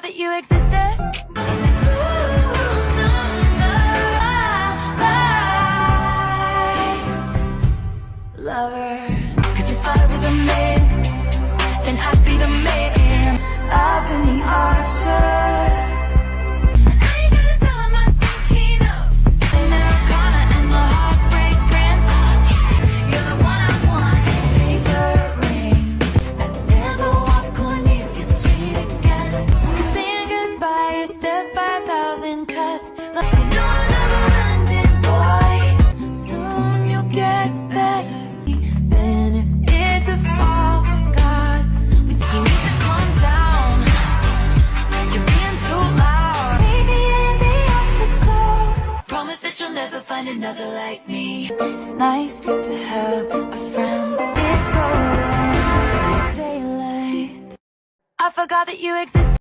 that you existed. It's a cruel summer lover. 'Cause if I was a man, then I'd be the man up in the Usher. I ain't gotta tell him, I think he knows. The Americana and the heartbreak prince. You're the one I want. Paper rings. I'd never walk Cornelia Street again. You're saying goodbye, a step by 1,000 cuts. Like you know I never ended, boy. Soon you'll get better. Then if it's a false god, you need to calm down. You're being too loud. Maybe in the afterglow. Promise that you'll never find another like me. It's nice to have a friend. It's golden daylight. I forgot that you existed.